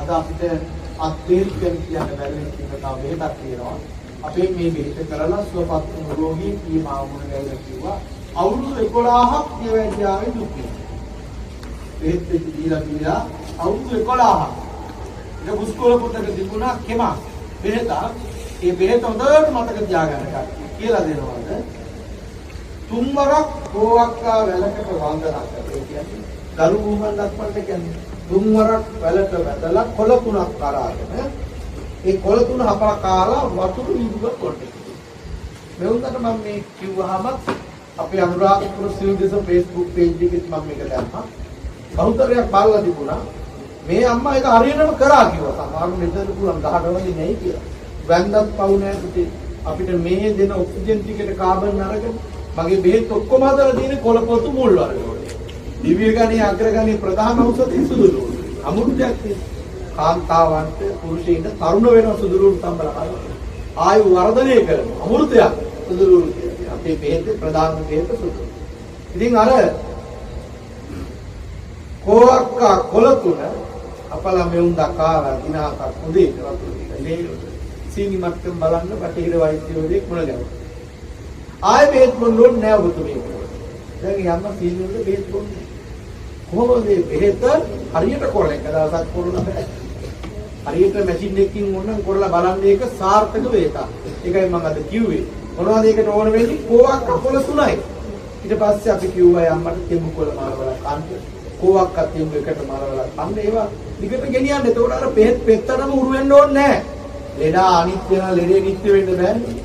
අද අපිට අත්දේශයෙන් කියන්න බැරි වෙන තව බෙහෙතක් තියෙනවා. අපේ මේ බෙහෙත කරලා සුවපත් වුණු රෝගී කීමාව මුණ ගැහිලා කිව්වා අවුරුදු 11ක් දියවැඩියාවේ දුක් විඳිනවා. බෙහෙත් දීලා අවුරුදු 11ක්. ඒක බුස්කොල පොතක තිබුණා කෙමක් බෙහෙත. ඒ බෙහෙත හොඳට මතක තියාගන්න කියලා දෙනවාද? තුන්වරක් කෝවක්කා වැලකට වන්දනා කරලා කියන්නේ දරු බුහුමන් දක්වන්න කියන්නේ තුන්වරක් වැලට වැදලා කොළ තුනක් අරගෙන ඒ කොළ තුන හපා කාලා වතුරු ඉදුව කොටේ. මේ උන්ට මම මේ කිව්වහම අපේ අනුරාධපුර සිව්දෙස Facebook page එකේ මම මේක දැම්මා. බහුතරයක් බලලා තිබුණා. මේ අම්මා ඒක හරියටම කරා කිව්වා. සමහරු මෙතන පුළුවන් 10ට වගේ නෙයි කියලා. වැන්දත් පවු නැහැ පුතේ. අපිට මේ දෙන ඔක්සිජන් ටිකට කාබන් අරගෙන මගේ බෙහෙත් ඔක්කොම හදලා තියෙන්නේ කොළපොතු මුල් වර්ගවල. දිව්‍ය ගණයේ අග්‍රගණයේ ප්‍රධාන ඖෂධය සුදුලු. අමුත්‍යක් කාන්තාවන්ට පුරුෂයින්ට තරුණ වෙන සුදුලු සම්බල ආයු වර්ධනය කරන අමෘතයක් සුදුලු කියන්නේ. අපේ බෙහෙත් ප්‍රධාන බෙහෙත් සුදුලු. ඉතින් අර කෝවක්කා කොළ තුන අපලා මෙවුන් දකාලා දිනාක උදේ වතුර දීලා සීනි මට්ටම් බලන්න බටහිර වෛද්‍යවරයෙක් මුණ ගැහුවා. ආයෙ බෙහෙත් බොන්න ඕනේ නෑ ඔබතුමිය. දැන් යම්ම සීනි වල බෙහෙත් බොන්නේ. කොහොමද මේ බෙහෙත හරියට කරලා එක දවසක් කරලා බෑ. හරියට මැෂින් එකකින් ඕනනම් කරලා බලන්න ඒක සාර්ථක වේක. ඒකයි මම අද කිව්වේ. මොනවද ඒකට ඕන වෙන්නේ? කෝවක් කොළ තුනයි. ඊට පස්සේ අපි කිව්වා යම්මට තෙමු කොළ මාරවලා කන්න. කෝවක් අතින් එකට මාරවලා කන්න ඒවා දිගට ගෙනියන්න. ඒතකොට අර බෙහෙත් පෙත්තටම උරු වෙන්න ඕනේ නෑ. ලෙඩ අනිත්‍ය වෙන ලෙඩේ නිත්‍ය වෙන්න බෑනේ.